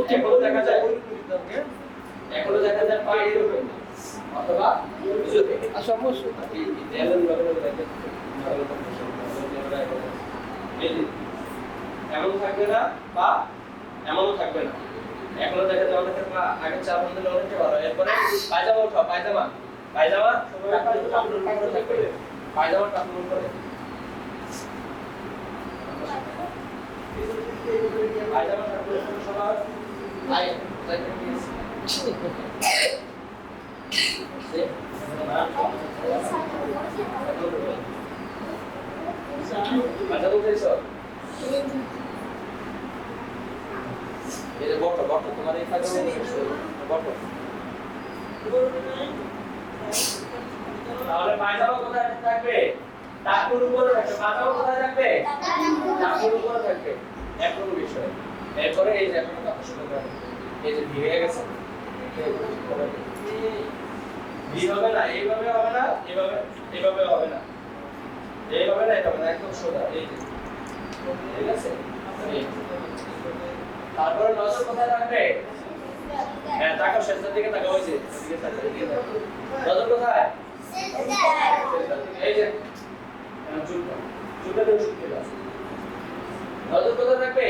এখনো দেখা যায় এখনো দেখা যায় পা এরকম অথবা সমস্যা এই দেয়ালের ব্যাপারে দেখেন এমন থাকবে না বা এমনও থাকবে না এখনো দেখা যায় অনেকের পা আগে চাপ দিলে অনেকটা ভালো এরপরে পায়জামা উঠাও পায়জামা পায়জামা টাকুর উপরে থাকবে পায়জামা টাকুর উপরে পায়জামা টাকুর উপরে সবার আয় পায়জামা উঠেছো এই যে বটো বটো তোমার এই পায়জামা বটো তাহলে পায়জামা কোথায় থাকবে টাকুর উপরে থাকবে পায়জামা কোথায় থাকবে টাকুর উপরে থাকবে এখন বিষয় এরপরে এই যে এখন কথা শুরু করা এই যে ভি হয়ে গেছে ভি হবে না এইভাবে হবে না এইভাবে হবে না এইভাবে না এটা হবে না একদম সোজা এই যে ঠিক আছে তারপরে নজর কোথায় রাখবে হ্যাঁ তাকাও শেষের দিকে তাকাও ওই যে এদিকে তাকাও এদিকে তাকাও নজর কোথায় এই যে চুলটা দিয়ে শুকিয়ে দাও নজর কোথায় রাখবে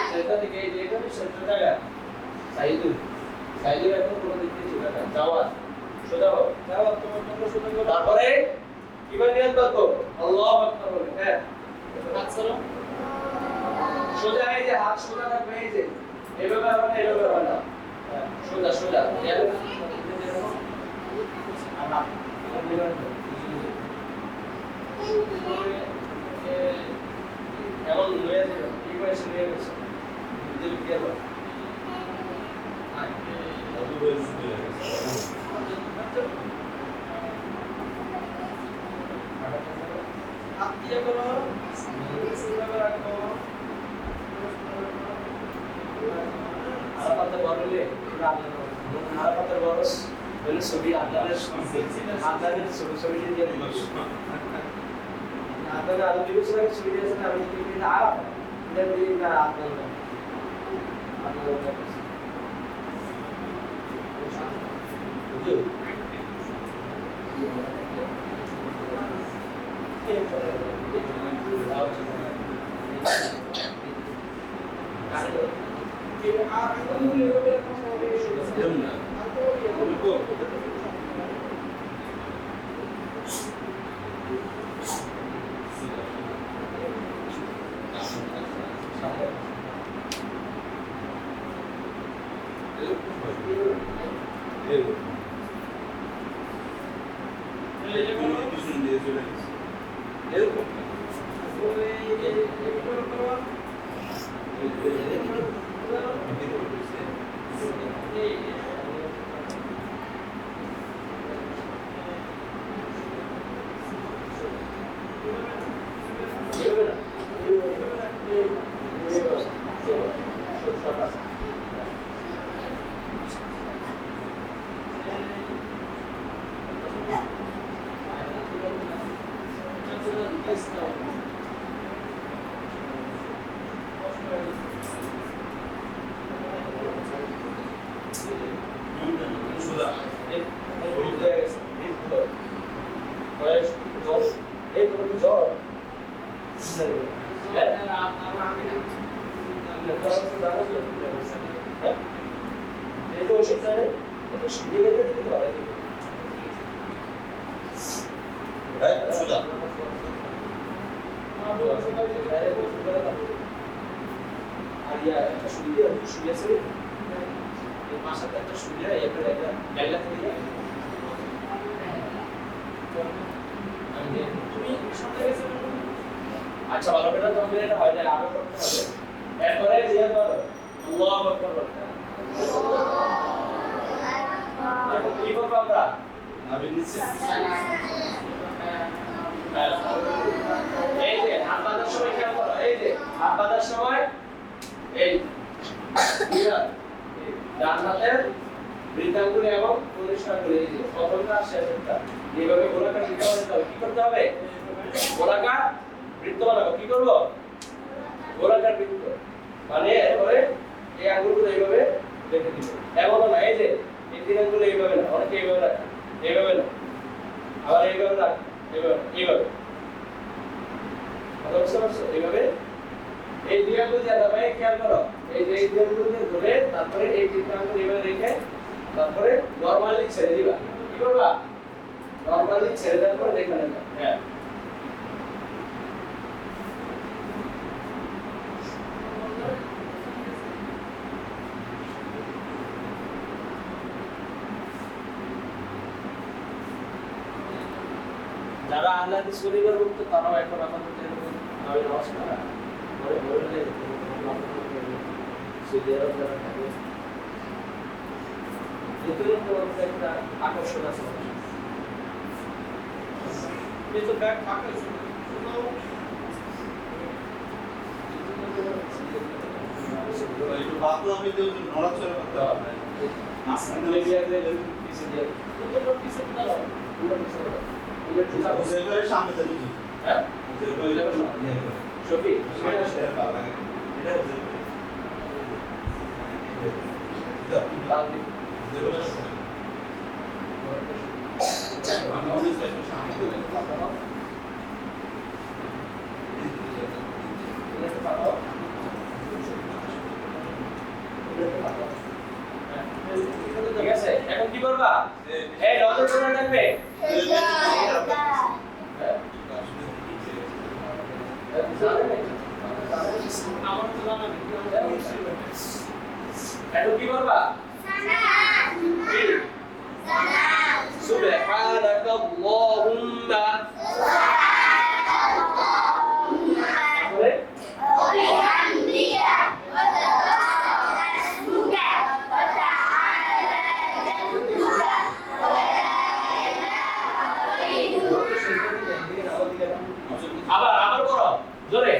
শেষের দিকে এই যে এটা শেষের জায়গা সাইদুল এখন কোন দিক থেকে ছিল না যাওয়া সোজা হও যাওয়া তোমার জন্য সোজা করো তারপরে কিভাবে নিয়ত করো আল্লাহু আকবার বলে হ্যাঁ হাত সরো সোজা এই যে হাত সোজা রাখবে এই যে এইভাবে হবে না এইভাবে হবে না সোজা সোজা এমন লয়ে যাবে কি করে শুনিয়ে গেছে দিল কি হবে আত্মীয় করো রাখো আরাফাতে বড়লে আরাফাতে বড় বলে ছবি আদারের ছবি দিয়ে দিল আদারে আলো দিবস লাগে ছবি দিয়েছে না আমি কি আরাফা এটা দিয়ে না আদারে আচ্ছা ভালো করে তোমাদের এটা হয় না আরো করতে হবে এরপরে জিয়া করো আল্লাহু আকবার বলো এখন কি করব আমরা নাবি নিচে এই যে হাত বাঁধার সময় খেয়াল করো এই যে হাত বাঁধার সময় এই ডান হাতের বৃদ্ধাঙ্গুলি এবং কনিষ্ঠ আঙ্গুলি এই যে প্রথমটা আর শেষেরটা এইভাবে গোলাকার বৃত্ত বানাতে হবে কি করতে হবে গোলাকার বৃত্ত বানাবো কি করব গোলাকার বৃত্ত মানে এরপরে এই আঙ্গুলগুলো এইভাবে রেখে দিব। এমন না এই যে এই তিন আঙ্গুল এইভাবে না, অনেকে এইভাবে রাখে, এইভাবে না, আবার এইভাবে রাখ, এইভাবে এইভাবে। কথা বুঝতে পারছো? এইভাবে এই দুই আঙ্গুল দিয়ে দাবাই খেয়াল করো, এই যে এই দুই আঙ্গুল দিয়ে ধরে তারপরে এই তিনটা আঙ্গুল এইভাবে রেখে তারপরে নরমালি ছেড়ে দিবা। কি করবা? নরমালি ছেড়ে দেওয়ার পরে দেখে নেবা। হ্যাঁ, যারা আল্লাহ শরীরের মুক্ত তারাও এখন আমাদের এরকম ভাবে নামাজ পড়া পরে বললে সৌদি আরব যারা থাকে এদের মধ্যে একটা আকর্ষণ আছে। কিন্তু ব্যাগ থাকে বাপু আমি তো নড়াচড়া করতে হবে আসলে লেবিয়াতে কিছু দিয়ে তো কিছু না ওদের সামনে তো দিই হ্যাঁ ওদের শফি এটা শেয়ার পাওয়া লাগে এটা আমি অনেক সামনে ঠিক আছে, এখন কি করবা? এই নজর করে রাখবে। এখন কি করবা? সুবহানাকাল্লাহুম্মা আবার করো জোরে।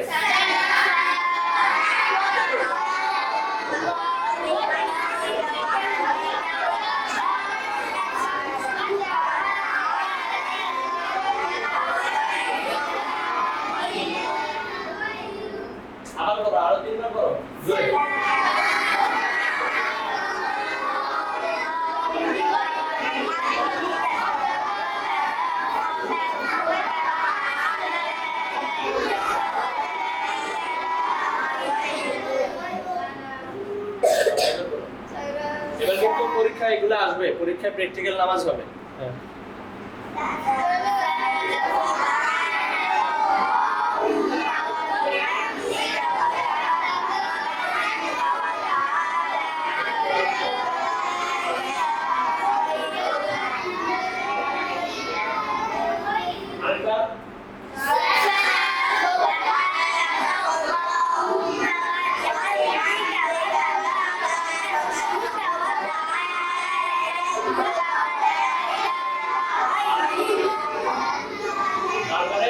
আবার করো, আরো তিনবার করো জোরে। এবার কিন্তু পরীক্ষা এগুলো আসবে, পরীক্ষায় প্র্যাকটিক্যাল নামাজ হবে। হ্যাঁ আরেকবার তারপরে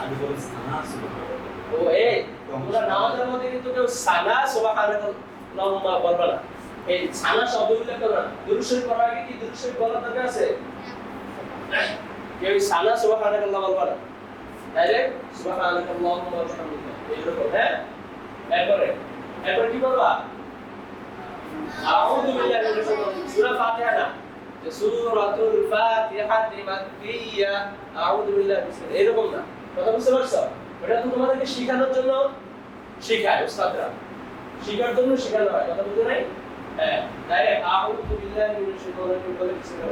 আমি বলি সানা ও এই তোমরা নামাজের মধ্যে কিন্তু কেউ সানা সুবহানাল্লাহ বলবা না। এই সানা শব্দ উল্লেখ করবে না। দুরূদ শরীফ পড়ার আগে কি দুরূদ শরীফ বলার দরকার আছে? কেউ সানা সুবহানাল্লাহ বলবা না, ডাইরেক্ট সুবহানাল্লাহুম্মা ওয়া বিহামদিহি এইরকম। হ্যাঁ, এরপরে কি করবা? আউযু বিল্লাহি মিনাশ শাইতানির রাজিম। সূরা ফাতিহা না, সূরাতুল ফাতিহা মাক্কিয়া, আউযু বিল্লাহি মিনাশ এরকম না। কথা বুঝতে পারছো? এটা তো তোমাদেরকে শেখানোর জন্য শেখায় উস্তাদরা, শেখার জন্য শেখানো হয়। কথা বুঝতে নাই? হ্যাঁ, ডাইরেক্ট আউযু বিল্লাহি মিনাশ শাইতানির রাজিম বলে কিছু না।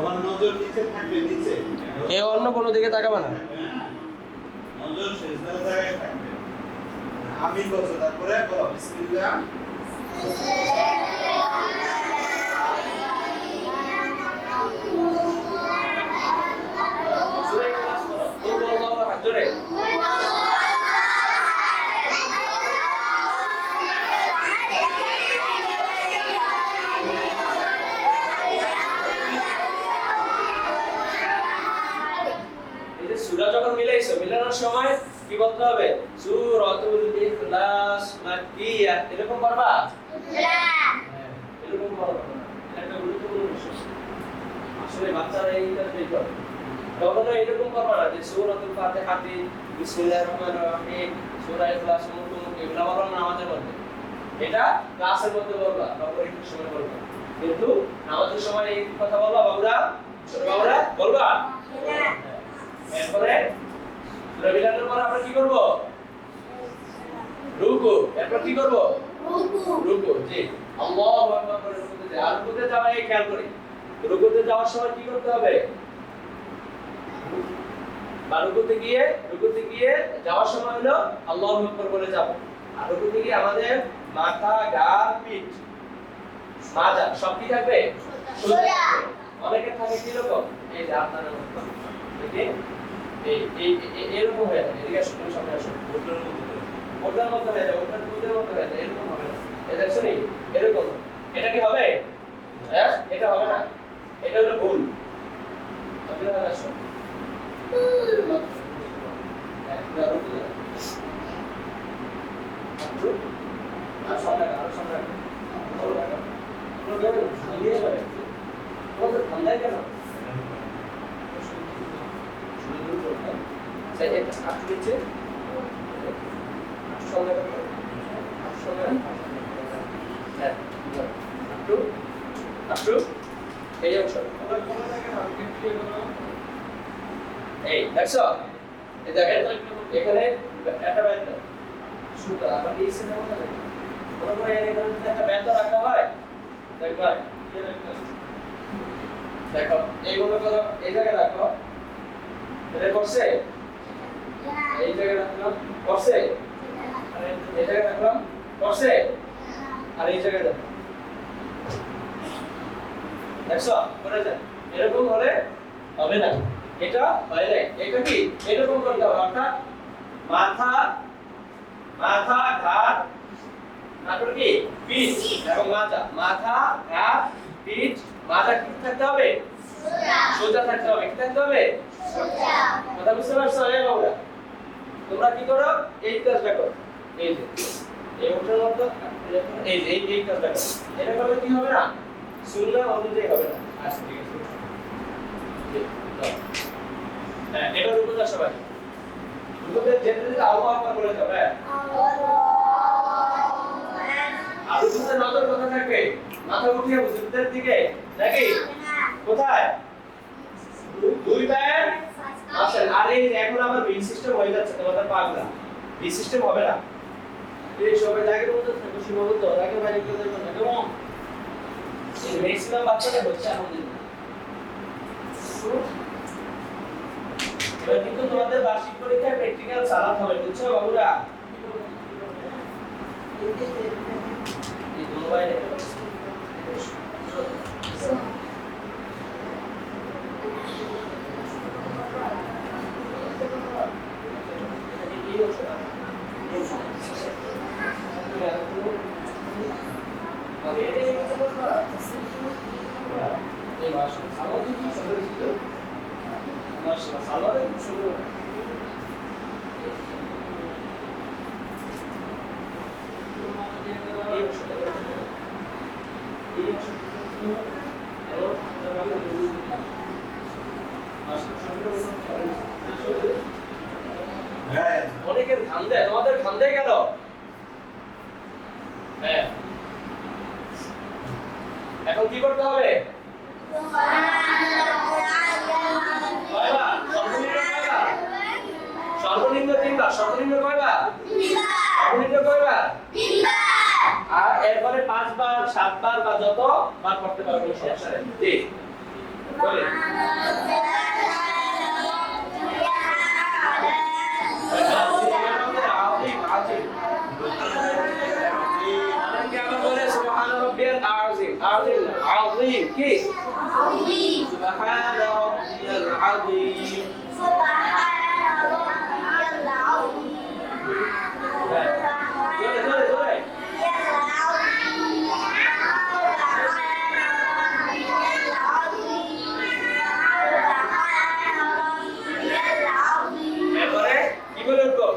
সবার নজর নিচে থাকবে, নিচে। কেউ অন্য কোনো দিকে তাকাবে না। নজর সেজদার জায়গায় থাকবে। আমি বলছো, তারপরে বলো বিসমিল্লাহ। সূরা ইখলাস পড়ো। কুল আল্লাহু আহাদ জোরে। এই যে সূরা যখন মিলাইছো, মিলানোর সময় কি বলতে হবে? সূরাতুল ইখলাস মাক্কিয়া, এরকম পারবা? এরকম পারবা না। এটা একটা গুরুত্বপূর্ণ বিষয়। আসলে বাচ্চারা এই কাজটাই করে। কখনো এরকম করবা না যে সূরাতুল ফাতিহা, বিসমিল্লাহির রহমানির রহিম, সূরা ইখলাস, মুখ এগুলো বলবা না আমাদের মধ্যে। এটা ক্লাসের মধ্যে বলবা, বা পরীক্ষার সময় বলবা। কিন্তু নামাজের সময় এই কথা বলবা বাবুরা, ছোট বাবুরা বলবা। এরপরে সূরা মিলানোর পর আমরা কি করব? রুকু। এরপর কি করব? রুকু। জি, আল্লাহু আকবার করে রুকুতে যাই। আর রুকুতে যাওয়ার এই খেয়াল করি। রুকুতে যাওয়ার সময় কি করতে হবে? বা রুকুতে গিয়ে যাওয়ার সময় হলো আল্লাহু আকবার বলে যাব। আর রুকুতে গিয়ে আমাদের মাথা, গাল, পিঠ, মাজা সব কি থাকবে? সোজা। অনেকের থাকে কি রকম? এই যে আপনার মতো। দেখি এই এরকম হয়ে যায়। এদিকে আসুন, সামনে আসুন। ওটার মতো হয়ে যায়, ওটার দুধের মতো হয়ে যায়। এরকম হবে না। এটা দেখছেন এরকম। এটা কি হবে? হ্যাঁ, এটা হবে না। এটা হলো ভুল। আপনারা আসুন। এই অংশ এই দেখছো, এই দেখেন এখানে একটা ব্যান্ড সুতা আবার এই সিনে মনে হয় কোনো করে এখানে একটা ব্যান্ড রাখা হয়। দেখো দেখো এইগুলো করো, এই জায়গায় রাখো। এটা করছে, এই জায়গায় রাখলাম, করছে, আর এই জায়গায় রাখলাম, করছে, আর এই জায়গায় রাখলাম। দেখছো করে যায়। এরকম হলে হবে না। এটা বাইরে, এটা কি এরকম করতে হবে। অর্থাৎ মাথা ঘাট, তারপর কি পিঠ এবং মাথা ঘাট পিঠ মাজা কি থাকতে হবে? সোজা থাকতে হবে। কি থাকতে হবে? সোজা। কথা বুঝতে পারছো? এই বাবুরা তোমরা কি করো? এই কাজটা করো। এই যে এই ওঠার মতো, এই যে এই কাজটা করো। এটা করলে কি হবে না? সুন্নাহ অনুযায়ী হবে না। আচ্ছা ঠিক আছে। হ্যাঁ, এটা রুকুতে সবাই রুকুতে যেতে যেতে আল্লাহু আকবার বলে যাও। হ্যাঁ, আর রুকুতে নজর কোথায় থাকবে? মাথা উঠিয়ে বুজুর্গদের দিকে নাকি কোথায়? দুই পায়ের মাঝখানে। আর এই এখন আবার ভি সিস্টেম হয়ে যাচ্ছে তোমাদের পাগলা। ভি সিস্টেম হবে না। এই সবাই জায়গার মধ্যে থাকো, সীমাবদ্ধ রাখে, বাইরে কেউ যাবে না। কেমন এই ম্যাক্সিমাম বাচ্চাদের হচ্ছে আমাদের। এবার কিন্তু তোমাদের বার্ষিক পরীক্ষায় প্র্যাকটিক্যাল চালাতে হবে, বুঝছো বাবুরা? এই দুটো বাইরে অনেকের ঘাম দেয়, তোমাদের ঘাম দেয় গেল। হ্যাঁ, এখন কি করতে হবে? সর্বনিম্ন তিনবার। সর্বনিম্ন কয়বার? সর্বনিম্ন কয়বার? আর এরপরে 5 বার 7 বার বা যত বার করতে পারবে। জি বলে عظيم كيف؟ سبحان ربي العظيم এরপরে কি বলে উঠবো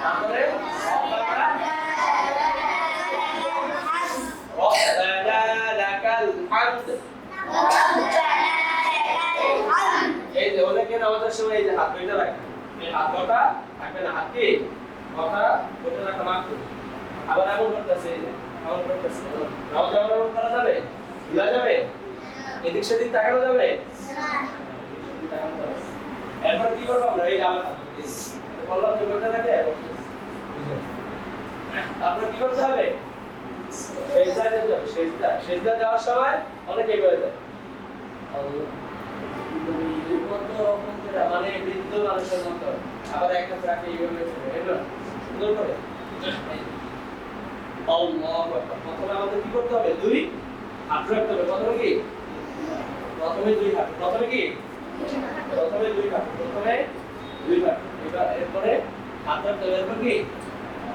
তারপরে ربنا لك الحمد এই যে অনেকে নামাজের সময় এই যে হাত দুইটা রাখে এই হাত কটা থাকবে না হাত কি কটা দুটো রাখা মাত্র আবার এমন করতেছে এই যে এমন করতেছে নামাজ এমন করা যাবে ভুলা যাবে এদিক সেদিক তাকানো যাবে এরপর কি করবো আমরা এই আবার বললাম যে করতে থাকে তারপর কি করতে হবে সেজদা যেতে হবে সেজদা যাওয়ার সময় অনেকেই বলে দেয় মানে বৃদ্ধ মানুষের মতো আবার একটা ট্রাকে এইভাবে চলে সুন্দর করে প্রথমে আমাদের কি করতে হবে দুই হাত রাখতে হবে প্রথমে কি প্রথমে দুই হাত প্রথমে কি প্রথমে দুই হাত এবার এরপরে হাত রাখতে হবে এরপর কি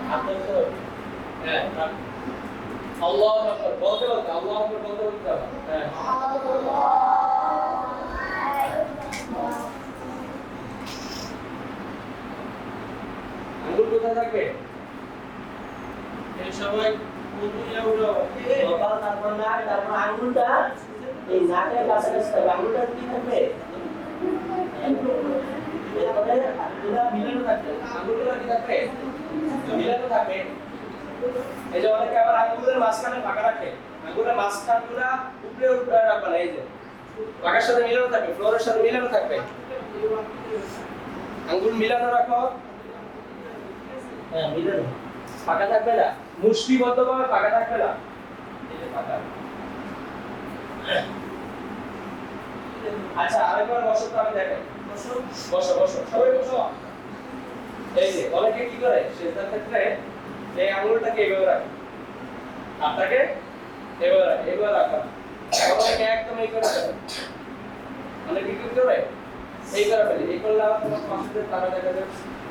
হাত রাখতে হবে হ্যাঁ আল্লাহু আকবার বলতে বলতে আল্লাহু আকবার বলতে বলতে হ্যাঁ আঙ্গুল কোথায় থাকবে এই সবাই কুতুইয়া উড়ো বাবা তারপর না তারপর আঙ্গুলটা এই নাকের কাছাকাছি থাকবে আঙ্গুলটা কি থাকবে এরপরে আঙ্গুলটা মিলানো থাকবে আঙ্গুলটা কি থাকবে মিলানো থাকবে এই যে অনেকে আবার আঙ্গুলের মাঝখানে ফাঁকা রাখে আঙ্গুলের মাঝখানগুলো উপরে উপরে রাখবে না এই যে ফাঁকার সাথে মিলানো থাকবে ফ্লোরের সাথে মিলানো থাকবে আঙ্গুল মিলানো রাখো হ্যাঁ মিলানো ফাঁকা থাকবে না মুষ্টিবদ্ধভাবে ফাঁকা থাকবে না এই যে ফাঁকা আচ্ছা আরেকবার বসো তো আমি দেখাই বসো বসো বসো সবাই বসো এই যে অনেকে কি করে সেটার ক্ষেত্রে এই আঙুলটাকে এইভাবে রাখে আপনাকে এইভাবে রাখা অনেকে একদম এই করে ফেলে অনেকে কি করে এই করে ফেলে এই করলে আবার তোমার পাশে তারা দেখা যায়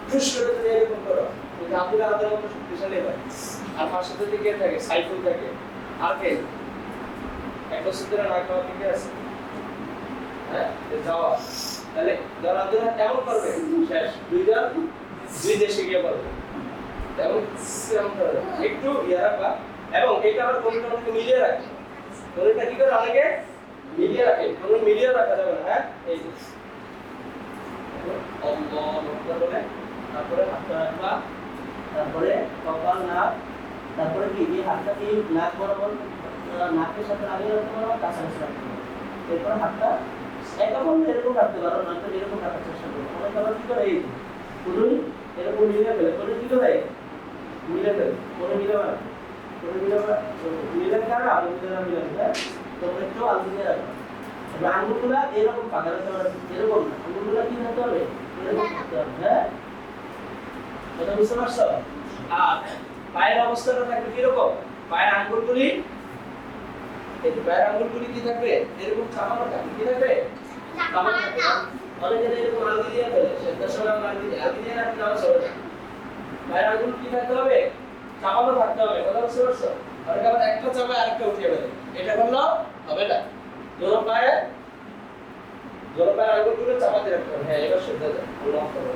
খুশ করে যদি এরকম করো কিন্তু আপনি আমাদের মতো শক্তিশালী হয় আর পাশে যদি কে থাকে সাইকেল থাকে আর কে এক বছর ধরে না খাওয়া ঠিক আছে হ্যাঁ যাওয়া তাহলে যারা আপনারা কেমন করবে শেষ দুই দেশে গিয়ে করবে এবং একটু ইয়ে রাখবা এবং এটা আবার কোনটা অনেকে মিলিয়ে রাখে কোনটা কি করে অনেকে মিলিয়ে রাখে কোন মিলিয়ে রাখা যাবে না হ্যাঁ এই যে বলে তারপরে হাতটা রাখবা তারপরে কপাল নাক তারপরে কি এই হাতটা কি নাক বরাবর নাকের সাথে লাগিয়ে রাখতে পারো কাছাকাছি রাখতে পারো এরপর হাতটা একটা বলতে এরকম রাখতে পারো নয়তো এরকম রাখার চেষ্টা করো অনেকে আবার কি করে এই পুরোই এরকম মিলিয়ে ফেলে করে কি করে মিলে ফেলে করে মিলে কারা আলু মিলে তোমরা একটু আলু দিয়ে রাখো এবার আঙুলগুলা এরকম পাকা রাখতে হবে এরকম না আঙুলগুলা কি রাখতে হবে এরকম রাখতে হবে হ্যাঁ এটা বুঝতে পারছো আর পায়ের অবস্থাটা থাকবে কিরকম পায়ের আঙ্গুলগুলি এই পায়ের আঙ্গুলগুলি কি থাকবে এরকম চাপানো থাকবে কি থাকবে চাপানো থাকবে অনেকে এরকম আলগি দিয়ে ফেলে সেটার সময় আলগি দিয়ে রাখতে হবে সবাই পায়ের আঙ্গুল কি থাকতে হবে চাপানো থাকতে হবে কথা বুঝতে পারছো অনেকে আবার একটা চাপায় আরেকটা উঠিয়ে ফেলে এটা করলে হবে না দোনো পায়ে আঙ্গুলগুলো চাপাতে রাখতে হবে হ্যাঁ এবার সেটা আল্লাহ আকবার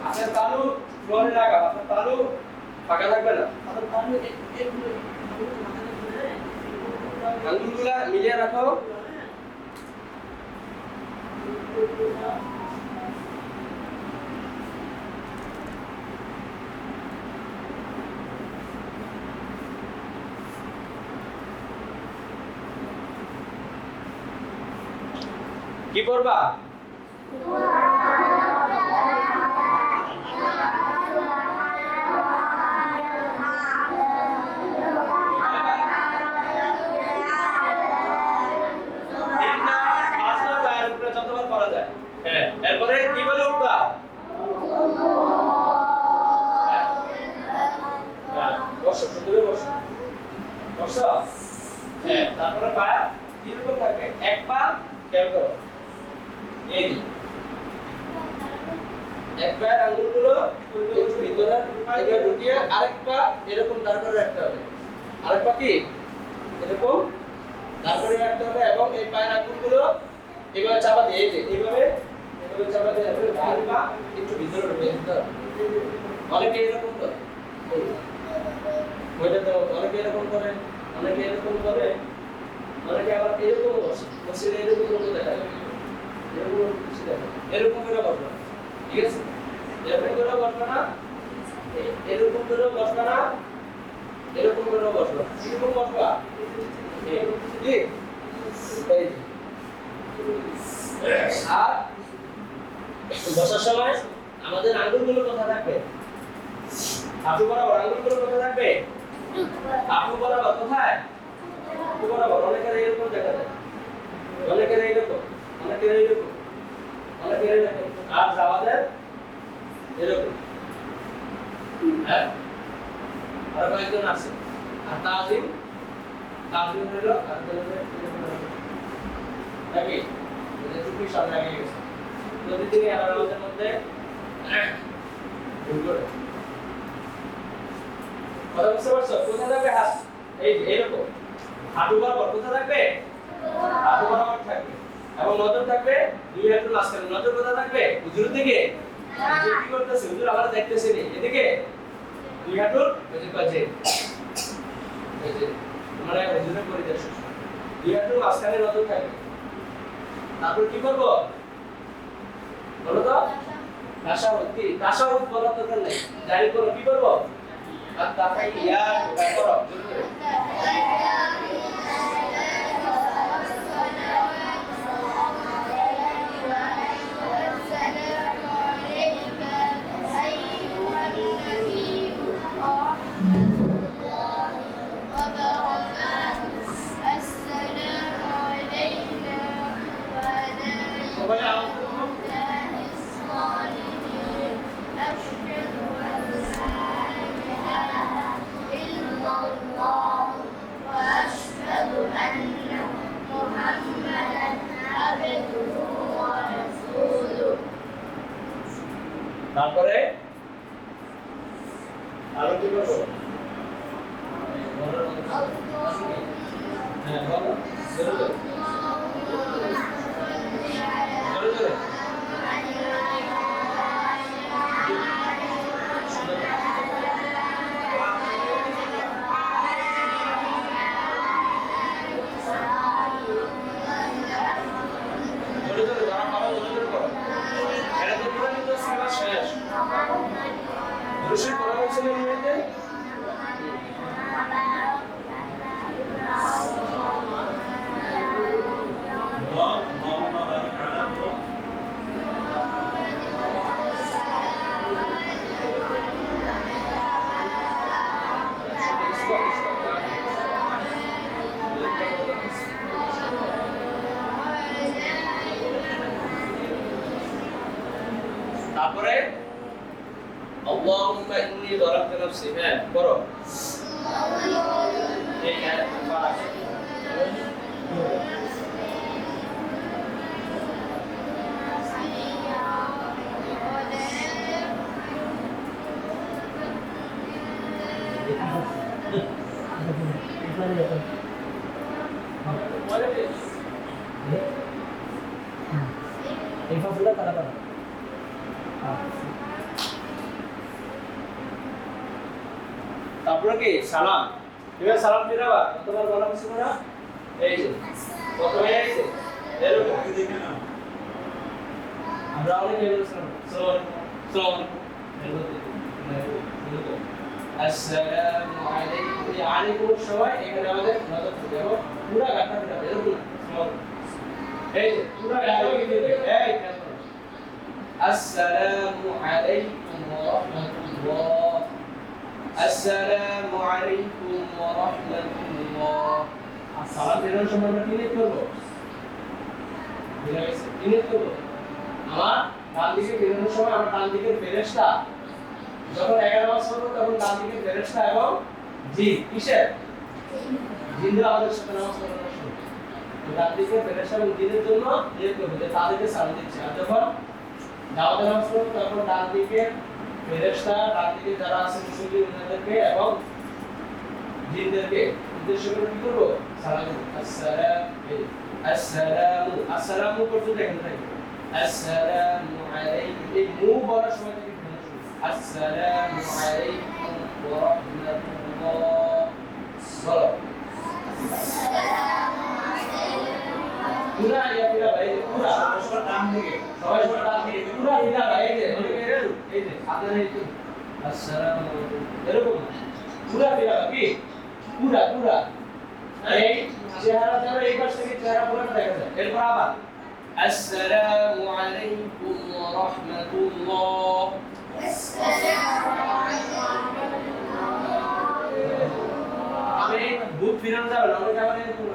আপনার তালু ফ্লোরে লাগা আপনার তালু ফাঁকা থাকবে না আঙ্গুলগুলা মিলিয়ে রাখো কি করবা তারপরে পা কিরকম থাকবে এক পা খেয়াল করো এই যে এক পায়ের আঙ্গুলগুলো ভিতরে এবার ঢুকিয়ে আরেক পা এরকম দাঁড় করে রাখতে হবে আরেক পা কি এরকম দাঁড় করে রাখতে হবে এবং এই পায়ের আঙ্গুলগুলো এভাবে চাপা দিয়ে এই যে এইভাবে চাপা দিয়ে আরেক পা একটু ভিতরে ঢুকিয়ে দিতে হবে অনেকে এরকম করে ওইটা তো অনেকে এরকম করে অনেকে এরকম করে অনেকে আবার এরকম বসে বসে এরকম করে দেখা যায় এরকম করে বসবে ঠিক আছে এরকম করে বসবে না এরকম করে বসবে না এরকম করে বসবে এরকম বসবা ঠিক আর বসার সময় আমাদের আঙ্গুলগুলো কোথায় থাকবে হাঁটু বরাবর আঙ্গুলগুলো কোথায় থাকবে হাঁটু বরাবর কোথায় হাঁটু বরাবর অনেকের এরকম দেখা যায় অনেকের এইরকম অনেকের এইরকম অনেকের এইরকম আর আমাদের এরকম হ্যাঁ আর কয়েকজন আছে আর তাজিম হলো আর নাকি এটা টুপি সামনে আগে গেছে যদি তিনি আমাদের মধ্যে ভুল করে কথা বুঝতে পারছো কোথায় থাকবে হাত এই যে এরকম হাঁটু বরাবর কোথায় থাকবে হাঁটু বরাবর থাকবে এবং নজর থাকবে দুই হাঁটুর মাঝখানে নজর কোথায় থাকবে হুজুরের দিকে কি করতেছে হুজুর আবার দেখতেছে নি এদিকে দুই হাঁটুর এই যে কাছে এই যে মানে হুজুরের পরিদর্শ দুই হাঁটুর মাঝখানে নজর থাকবে তারপর কি করব বলো তো তাশাহুদ বলার দরকার নেই জারি করো কি করব التحيات করো তারপরে আরো কি করব হ্যাঁ বলো জোরে জোরে রশিদ পড়া হয়েছে না নিয়তে তারপরে اللهم إني ظلمت نفسي হ্যাঁ করো এই আয়াত পারা এই ফাসলটা তারা পারে তারপরে কি সালাম এবার সালাম দিরাবা তোমার বলা কিছু না এই যে কত হয়ে গেছে এরকম দেখে না আমরা অনেক বলেছিলাম আসসালামু আলাইকুম এই আলাইকুম সময় এখানে আমাদের নজর থাকবে এবং পুরো গাটা দিতে হবে এরকম এই যে পুরো গাটা দিতে হবে এই আসসালামু আলাইকুম ওয়া রাহমাতুল্লাহ আসসালামু আলাইকুম ওয়া রাহমাতুল্লাহ সালাম দেওয়ার সময় আমরা কি করব কি করব আমার ডান দিকে বেরোনোর সময় আমার ডান দিকের ফেরেশতা যখন 11 মাস হলো তখন ডান দিকের ফেরেশতা এবং জি কিসের জিনরা আমাদের সাথে নামাজ পড়ার সময় ডান দিকে ফেরেশতা এবং জিনের জন্য নিয়োগ করবে যে তাদেরকে সালাম দিচ্ছে। আর যখন দাওয়াতে নামাজ পড়বে তখন ডান দিকে ফেরেশতা, ডান দিকে যারা আছে মুসলিম ওনাদেরকে এবং জিনদেরকে উদ্দেশ্য করে কি করব? সালাম দেব। আসসালামু পর্যন্ত এখানে থাকবে। আসসালামু আলাইকুম, এই মু বলার সময় থেকে ফেলে শুরু। আসসালামু আলাইকুম ওয়া রাহমাতুল্লাহ। বলো পুরা ইয়া পুরা ভাই পুরা সবার ডান দিকে, সবাই সবার ডান দিকে পুরা ইয়া ভাই এই যে আপনারা এই আসসালামু আলাইকুম এরকম পুরা ইয়া কি পুরা পুরা এই চেহারা যাবে এই পাশ থেকে চেহারা পুরো দেখা যায়। এরপর আবার আসসালামু আলাইকুম ওয়া রাহমাতুল্লাহ। আমি বুক ফিরানো যাবে না, অনেক আবার এরকম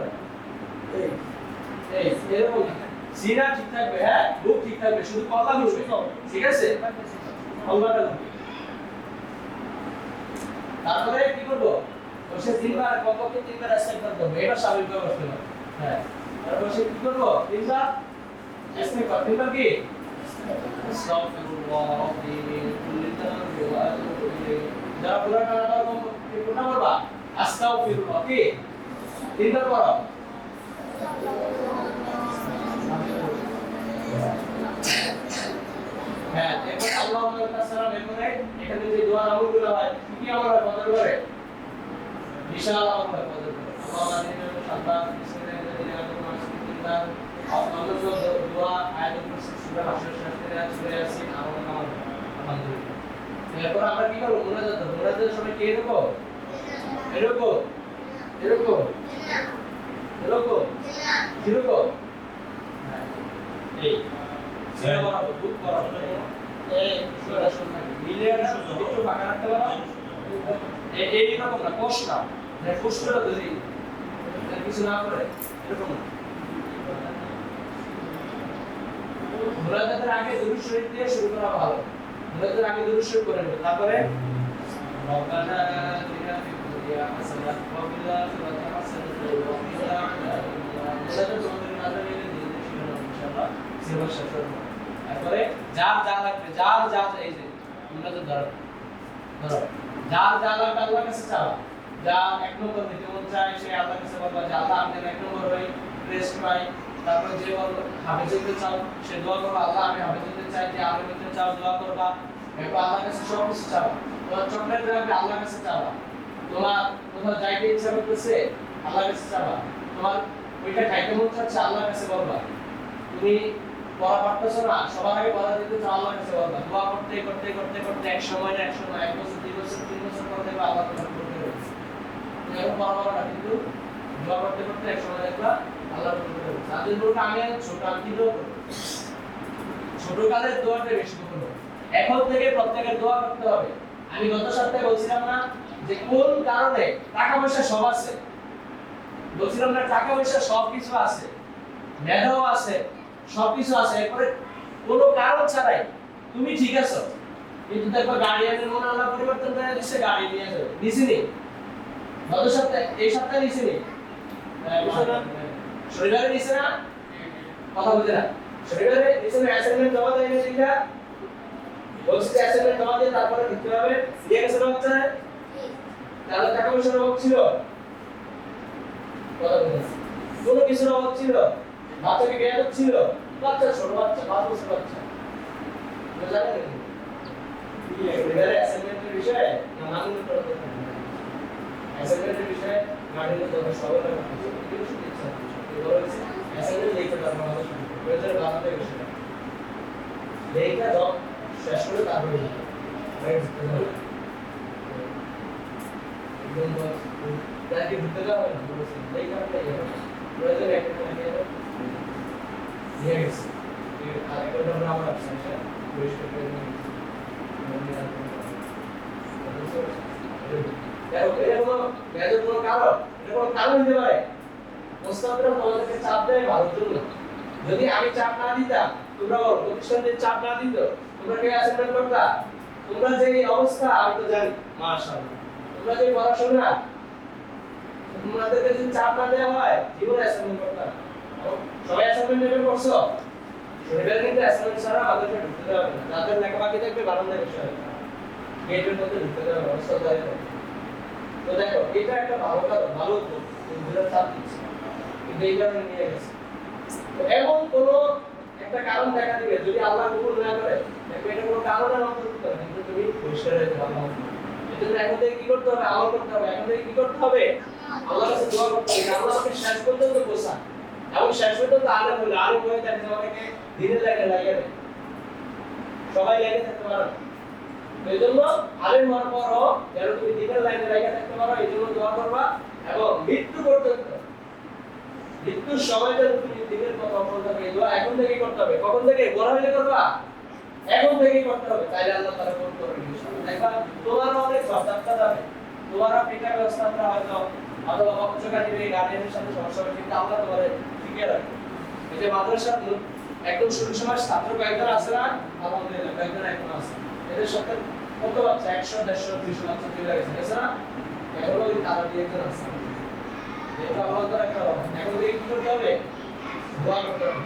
এই এরকম সিনা ঠিক থাকবে, হ্যাঁ বুক ঠিক থাকবে, শুধু কথা ঘুরবে, ঠিক আছে? আল্লাহটা তারপরে কি করব? বসে তিনবার কমপক্ষে তিনবার ইস্তেগফার করব, এটা স্বাভাবিকভাবে বসতে হবে। হ্যাঁ তারপর সে কি করব? তিনবার ইস্তেগফার, তিনবার কি আস্তাগফিরুল্লাহ রাব্বি মিন কুল্লি যামবি ওয়া আতুবু ইলাইহি। যারা পুরা কালামটা কোনটা করবা? আস্তাগফিরুল্লাহ কি তিনবার করো। হ্যাঁ এরপর আল্লাহুম্মা সাল্লাম, এরপরে এখানে যে দোয়া আমলগুলো হয় কি আমল হয়? বদল করে বিশাল আমল হয় বদল করে। আল্লাহুম্মা দিনাল শান্তান বিসমিল্লাহির আমরা তো দোয়া আয়াতুল কুরসি সূরা সূরা ইয়াসিন আমল কামাল আলহামদুলিল্লাহ। এরপর আমরা কি করব? মুনাজাতের সময় কি এরকম এরকম এরকম এরকম এরকম এই সিনা বরাবর বুক বরাবর এই সূরা শুননা মিলে একটু বাঁকা রাখতে পারো। এই রকম না কোষ না, মানে কোষটা যদি কিছু না করে এরকম না। মুনাজাতের আগে দুরূদ শরীফ দিয়ে শুরু করা ভালো। মুনাজাতের আগে দুরূদ শরীফ করে নেবে, তারপরে রব্বানা আতিনা ফিদ দুনিয়া হাসানাতান ওয়া ফিল আখিরাতি হাসানাতান ওয়া কিনা আযাবান্নার। মুনাজাত তোমাদের নাজার নিয়ে দিন ইনশাআল্লাহ সেবা শেষ করব। তারপরে যার যা লাগবে, যার যা এই যে মুনাজাত ধরো যার যা লাগবে আল্লাহর কাছে চাওয়া। যা এক নম্বর নিতে মন চায় সে আল্লাহর কাছে বলবা যে আল্লাহ আমি এক নম্বর হই, রেস্ট পাই। তারপরে যে বলবে হাফেজ হতে চাও সে দোয়া করবা, আল্লাহ আমি হাফেজ হতে চাই, যে আলেম হতে চাও দোয়া করবা। এরপর আল্লাহর কাছে সব কিছু চাওয়া। তোমার চকলেট লাগবে আল্লাহর কাছে চাওয়া। তোমার কোথাও যাইতে ইচ্ছা করতেছে আল্লাহর কাছে চাওয়া। তোমার ওইটা খাইতে মন চাচ্ছে আল্লাহর কাছে বলবা। তুমি পড়া পারতেছো না, সবার আগে পড়া দিতে চাও আল্লাহর কাছে বলবা। দোয়া করতে করতে করতে করতে এক সময় না এক সময়, এক বছর দুই বছর তিন বছর পর দেখবা আল্লাহ তোমার করতে রয়েছে। তুমি এখন পড়া না, কিন্তু দোয়া করতে করতে এক সময় দেখবা আল্লাহ করতে রয়েছে। তাদের বলবো আমি ছোট, আমি কি দোয়া করবো? ছোট কালের দোয়াটা বেশি করবো। এখন থেকে প্রত্যেকের দোয়া করতে হবে। আমি গত সপ্তাহে বলছিলাম না যে কোন কারণে টাকা পয়সা সব আছে, বলছিলাম না টাকা পয়সা সব কিছু আছে, মেধাও আছে, সবকিছু আছে, এরপরে কোনো কারণ ছাড়াই তুমি ঠিক আছো, কিন্তু দেখো গার্ডিয়ানের মনে আল্লাহ পরিবর্তন করে দিচ্ছে, গাড়ি নিয়ে যাবে নিছিনি গত সপ্তাহে, এই সপ্তাহে নিছিনি শনিবারে নিছে না, কথা বলতে না শনিবারে নিছে না, অ্যাসাইনমেন্ট জমা দেয়নি সেটা বলছি যে অ্যাসাইনমেন্ট জমা দিয়ে তারপরে দিতে হবে, দিয়ে গেছে না হচ্ছে তাহলে টাকা পয়সার অভাব ছিল, কথা বলতে কোনো কিছুর অভাব ছিল, বাচ্চাকে জ্ঞান ছিল, বাচ্চা ছোট বাচ্চা 5 বছর বাচ্চা জানেন কি এবারে অ্যাসাইনমেন্টের বিষয়ে না মাননীয় করতে অ্যাসাইনমেন্টের বিষয়ে গার্ডিয়ানের দরকার সবার আগে কিছু শুনতে ইচ্ছা হচ্ছে অ্যাসাইনমেন্ট লিখতে পারবো না প্রয়োজনে বানাতে বিষয় লেখা দাও শেষ করে তারপরে রাইট একদম তাকে দিতে যাও না বলছি লেখা প্লে প্রয়োজনে একটা করে নিয়ে গেছে আর একটা আমরা আমার অপশনটা পরিষ্কার করে নিয়ে যদি আমি চাপ না দিতাম, তোমরা প্রতিষ্ঠানের চাপ না দিত, তোমরা কে অ্যাসাইনমেন্ট করতা, তোমরা যে অবস্থা আমি তো জানি মাশাআল্লাহ, তোমরা যে পড়াশোনা তোমাদেরকে যদি চাপ না দেওয়া হয় জীবনে অ্যাসাইনমেন্ট করতে হবে। সবাই অ্যাসাইনমেন্ট নেবেন করছো? এবার কিন্তু অ্যাসাইনমেন্ট ছাড়া আমাদেরকে ঢুকতে দেওয়া হবে না। যাদের লেখা বাকি থাকবে বারান্দায় বসে হবে, গেটের মধ্যে ঢুকতে দেওয়া হবে, অবস্থা দাঁড়িয়ে থাকবে। তো দেখো এটা একটা ভালো কাজ, ভালো উদ্যোগ, দুটো চাপ দিচ্ছে, কিন্তু এই কারণে নিয়ে গেছে। তো এমন কোনো একটা কারণ দেখা দিবে যদি আল্লাহ কবুল না করে, দেখো এটা কোনো কারণের অন্তর্ভুক্ত না, কিন্তু তুমি পরিষ্কার হয়ে যাবে আল্লাহ। এজন্য এখন থেকে কি করতে হবে? আমল করতে হবে। এখন থেকে কি করতে হবে? আল্লাহর কাছে দোয়া করতে হবে, আল্লাহ আমাকে শেষ পর্যন্ত পৌঁছা। এবং শেষ পর্যন্ত আলেম হইলে, আলেম হয়ে থাকে অনেকে দিনের লাগে লাগে না, সবাই লাগে থাকতে পারে না। এই জন্য আলেম হওয়ার পরও যেন তুমি দিনের লাইনে লাগে থাকতে পারো, এই জন্য দোয়া করবা। এবং মৃত্যু পর্যন্ত, মৃত্যুর সময় যেন তুমি দিনের কথা বলতে হবে, এই দোয়া এখন থেকেই করতে হবে। কখন থেকে? বড় হলে করবা, এখন থেকেই করতে হবে, তাইলে আল্লাহ তাআলা কবুল করবেন ইনশাআল্লাহ। দেখবা তোমারও অনেক সবদাপ্তা যাবে, তোমারও পিতা ব্যবস্থাটা হয়তো অথবা পক্ষকারীর গার্ডিয়ানের সাথে সমস্যা হবে, কিন্তু আল্লাহ তোমারে ঠিকই রাখবে। এই যে মাদ্রাসার একদম শুরু সময় ছাত্র কয়েকজন আছে না? আলহামদুলিল্লাহ কয়েকজন এখন আছে। এদের সাথে কত বাচ্চা? 100, 150, 200 বাচ্চা চলে গেছে, আছে না? এখনো ওই তারা দিয়ে একজন আছে। এটা আল্লাহ তাআলা একটা রহমত। এখন থেকে কি করতে হবে? দোয়া করতে হবে।